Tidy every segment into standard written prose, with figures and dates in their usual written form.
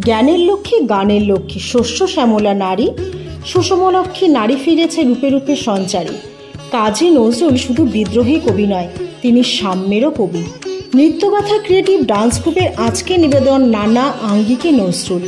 জ্ঞানের লক্ষ্মী, গানের লক্ষ্মী, শস্য শ্যামলা নারী, সুষমলক্ষ্মী নারী ফিরেছে রূপে রূপে সঞ্চারী। কাজী নজরুল শুধু বিদ্রোহী কবি নয়, তিনি সাম্যেরও কবি। নৃত্যগাথা ক্রিয়েটিভ ডান্স গ্রুপের আজকে নিবেদন নানা আঙ্গিকে নজরুল।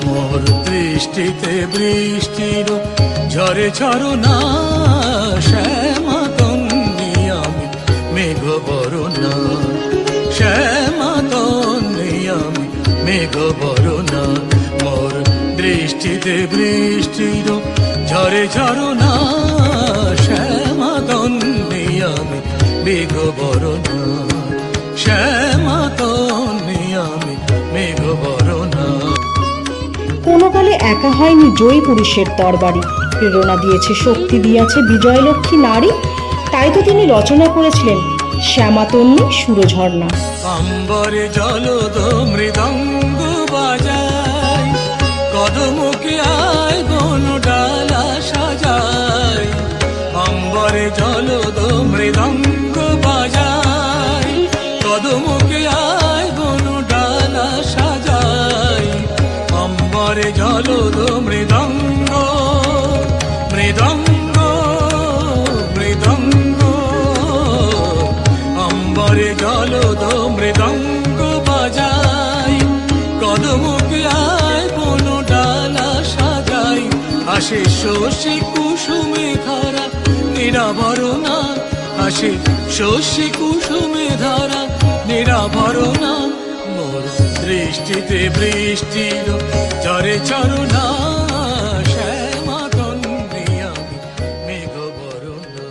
মোর দৃষ্টিতে বৃষ্টির ঝরে ঝরনা, শ্যামা তন্নি আমি মেঘ বরণা, শ্যামা তন্নি আমি মেঘ বরণা। মোর দৃষ্টিতে বৃষ্টির ঝরে ঝরনা, শ্যামা তন্নি আমি মেঘ বরণা, শ্যামা তন্নি আমি মেঘ বরণা। কোনো কালে একা হয়নি জয়ী পুরুষের তরবারি, প্রেরণা দিয়েছে, শক্তি দিয়েছে বিজয়লক্ষ্মী নারী। তাই তো তিনি রচনা করেছিলেন শ্যামাতন্নী সুরঝর্ণা। অম্বরে জলদ মৃদঙ্গ বাজায়, কদমকে আয় বন ডালা সাজায়। অম্বরে জলদ মৃদঙ্গ বাজায়, কদমকে আয় বন ডালা সাজায়। অম্বরে জলদ মৃদঙ্গ মৃদঙ্গ মৃদঙ্গ, অম্বরে জলদ মৃদঙ্গ বাজায়, কদমকে আয় বন ডালা সাজাই। আসে শশী কুসুমে ধারা নিরাভরণা, আসে শশী কুসুমে ধারা নিরাভরণা। মোর দৃষ্টিতে বৃষ্টির ঝরে ঝরনা, শ্যামা তন্নি আমি মেঘ বরণা।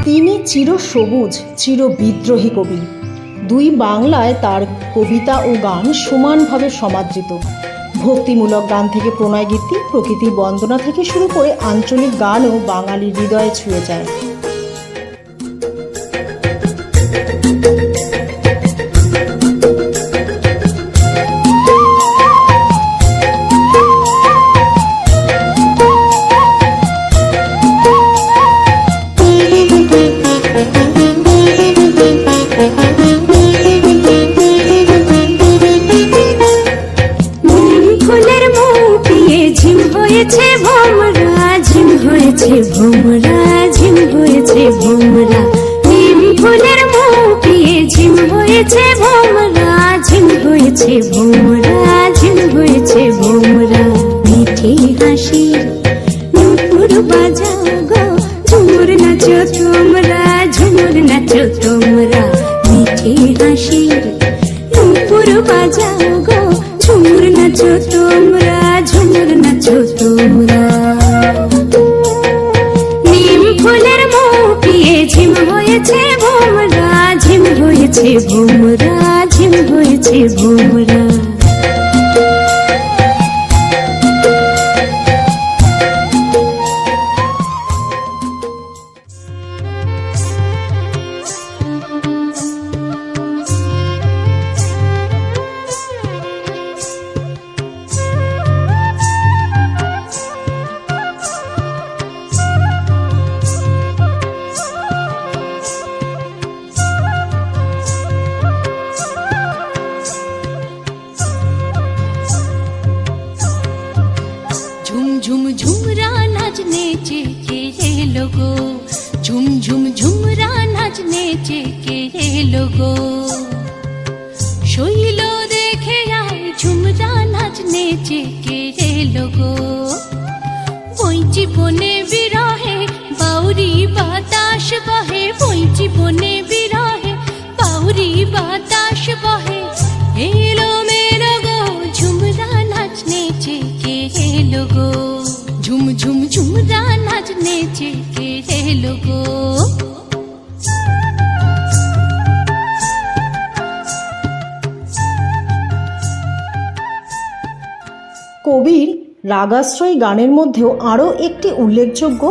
তিনি চির সবুজ, চির বিদ্রোহী কবি। দুই বাংলায় তার কবিতা ও গান সমানভাবে সমাদৃত। ভক্তিমূলক গান থেকে প্রণয় গীতি, প্রকৃতির বন্দনা থেকে শুরু করে আঞ্চলিক গানও বাঙালির হৃদয়ে ছুঁয়ে যায়। ভোমরা ঝিম হয়েছে ভোমরা, নিম ফুলের মুখ পিয়ে ঝিম হয়েছে ভোমরা, ঝিম হয়েছে ভোমরা, ঝিম হয়েছে ভোমরা। মিঠি হাসি নুপুর বাজাও গো, ঝুমুর নাচো তোমরা, ঝুমুর নাচো তোমরা। মিঠি হাসি নুপুর বাজাও গো, ঝুমুর নাচো তোমরা, ঝুমুর নাচো তোমরা। ফুলের মুখ পিয়ে ঝিম হয়েছে ভোমরা, ঝিম হয়েছে ভোমরা, ঝিম হয়েছে ভোমরা। ঝুম ঝুমরা নাচ নেচে কে এলো গো, ঝুম ঝুম ঝুমরা নাচ নেচে কে এলো গো। শৈল দেখে আয় ঝুমরা নাচ নেচে কে এলো গো। ওই জীবনে বিরহে বাউরি বাতা বাতাস বহে বইচি বনে বিরহে বাউরি বাতাস বহে এলো মেলো গো ঝুমরা নাচ নেচে কে এলো গো ঝুম ঝুম ঝুমরা নাচ নেচে কে এলো গো কবির রাগাশ্রয়ী গানের মধ্যেও আরও একটি উল্লেখযোগ্য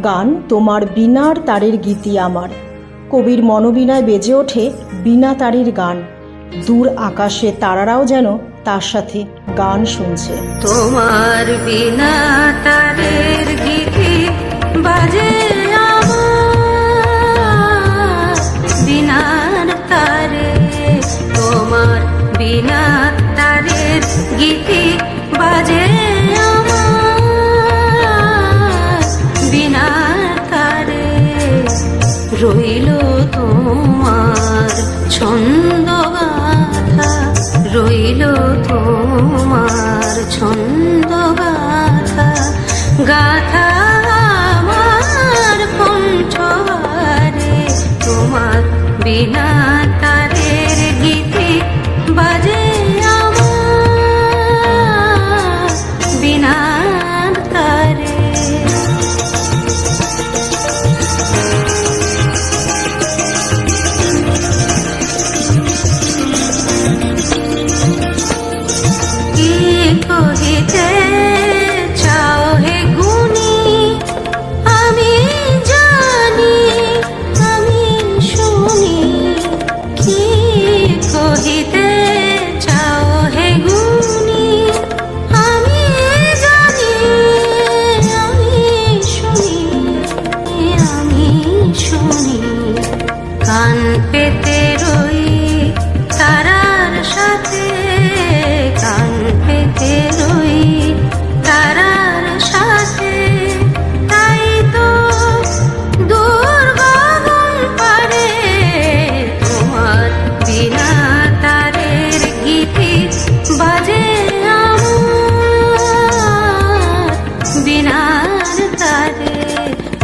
গান তোমার বীণার তারের গীতি আমার। কবির মনোবীণায় বেজে ওঠে বীণা তারের গান, দূর আকাশে তারারাও যেন তার সাথে গান শুনছে। তোমার বীণা তারের গীতি বাজে আমার বীণার তারে, তোমার বীণা তারের গীতি বাজে আমার বীণার তারে, রইল তোমার ছন্দ গাথা, রইল তোমার ছন্দ গাথা, গাথা আমার কণ্ঠহারে, তোমার বীণা তারের গীতি বাজে আমার বীণার তারে। কহিতে চাও হে গুণী আমি জানি আমি শুনি, কি কহিতে চাও হে গুণী আমি জানি আমি শুনি, আমি শুনি, কান পেতে রই তারার সাথে, কান পেতে রই তারার সাথে, তাই তো দূর গগন পারে তোমার বীণা তারের গীতি বাজে আমার বীণার তারে,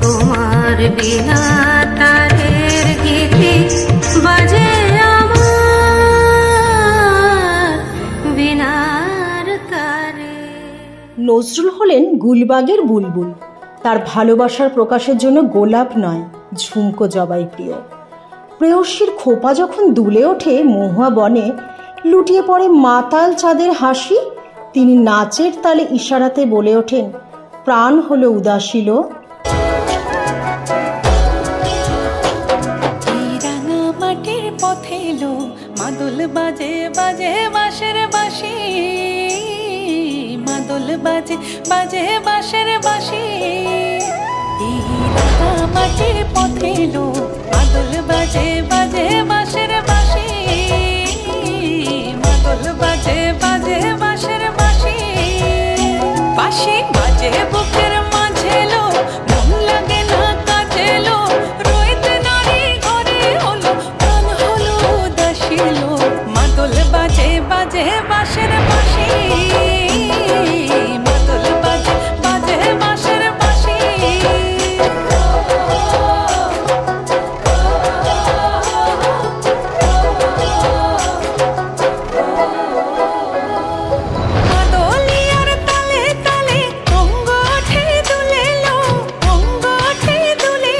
তোমার বীণা তারের গীতি বাজে নজরুল হলেন গুলবাগের বুলবুল। তার ভালোবাসার প্রকাশের জন্য গোলাপ নয়, ঝুমকো জবাই প্রিয়। প্রেয়সীর খোপা যখন দুলে ওঠে মহুয়া বনে, লুটিয়ে পড়ে মাতাল চাঁদের হাসি, তিনি নাচের তালে ইশারাতে বলে ওঠেন প্রাণ হলো উদাসীল। রাঙা মাটির পথে এলো মাদল বাজে বাজে বাঁশের বাঁশি, মাদল বাজে বাজে বাঁশের বাঁশি, রাঙা মাটির পথে এলো মাদল বাজে বাজে বাঁশের বাঁশি, মাদল বাজে বাজে বাঁশের বাঁশি, বাঁশি বাজে বুকের মাঝে লো মন লাগে না কাজে লো, রইতে নারী ঘরে হলো প্রাণ হলো উদাসী লো, মাদল বাজে বাজে বাঁশের বাঁশি, মাদল বাজে বাজে বাঁশের বাঁশি। মাদলিয়ার তালে তালে অঙ্গ ওঠে দুলে লো, অঙ্গ ওঠে দুলে,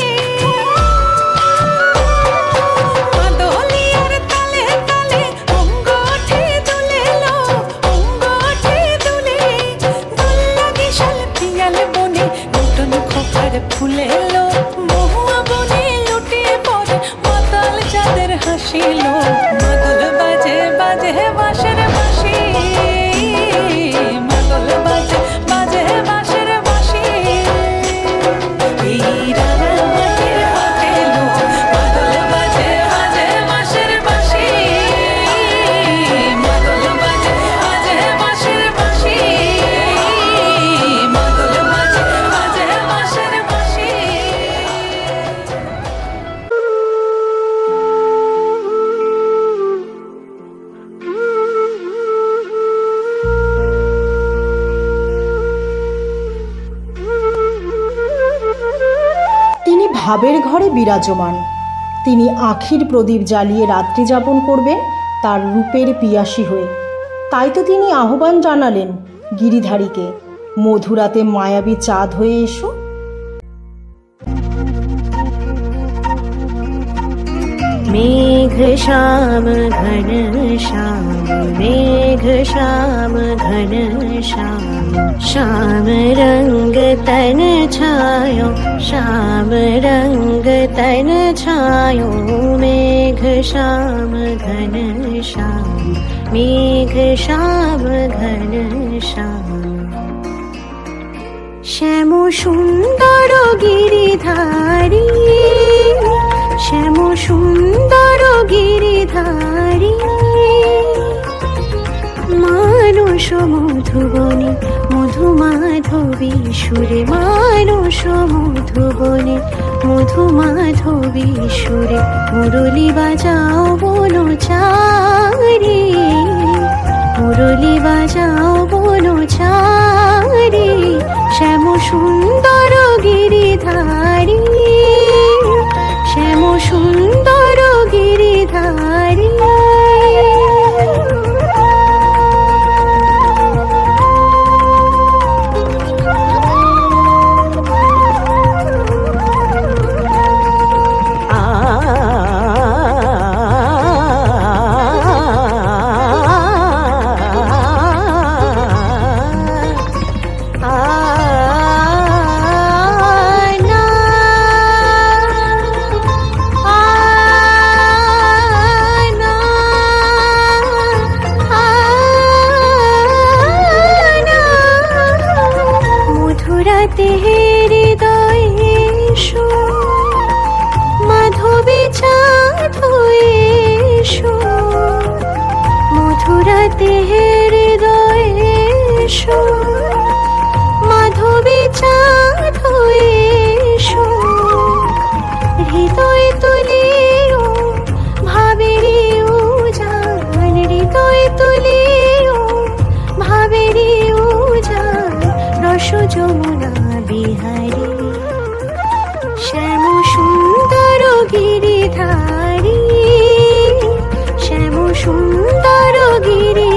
মাদলিয়ার তালে তালে অঙ্গ ওঠে দুলে লো, অঙ্গ ওঠে দুলে, দোল লাগে শাল পিয়াল বনে নতুন খোপার ফুলে লো, মহুয়া বনে লুটিয়ে পড়ে মাতাল চাঁদের হাসিলো, মাদল বাজে বাজে বাঁশের বাঁশি, মাদল বাজে বাজে বাঁশের বাঁশি, এই রাঙা মাটির পথে এলো মাদল বাজে বাজে বাঁশের বাঁশি, মাদল বাজে বাজে বাঁশের বাঁশি, মাদল বাজে বাজে বাঁশের বাঁশি। ভাবের ঘরে বিরাজমান। তিনি আখির প্রদীপ জ্বালিয়ে রাত্রি যাপন করবেন তার রূপের পিয়াসী হয়ে। তাই তো তিনি আহ্বান জানালেন গিরিধারীকে, মধুরাতে মায়াবী চাঁদ হয়ে এসো। मेघ श्याम घन श्याम, मेघ श्याम घन श्याम, श्याम रंग तन छायो, श्याम रंग तन छायो। मेघ श्याम घन श्याम, मेघ श्याम घन श्याम। श्याम सुंदर गिरिधारी, श्याम सुंदर गिरिधारी, मानुष मधुबने मधुमाधवी सुरे, मानुष मधुबने मधुमाधवी सुरे। मुरली बाजाओ बोलो चारी, मुरली बाजाओ बोलो चारी। श्याम सुंदर गिरिधारी, श्याम सुंदर गिरिधारी। মাধবী চাঁদ হয়ে এসো, মধুরাতে হৃদয়ে এসো। মাধবী চাঁদ হয়ে এসো, হৃদয় তুলিও ভাবেরি উজান, হৃদয় তুলিও ভাবেরি উজান। রস যমুনা বিহারী, শ্যাম সুন্দর গিরিধারী, শ্যাম সুন্দর গিরি।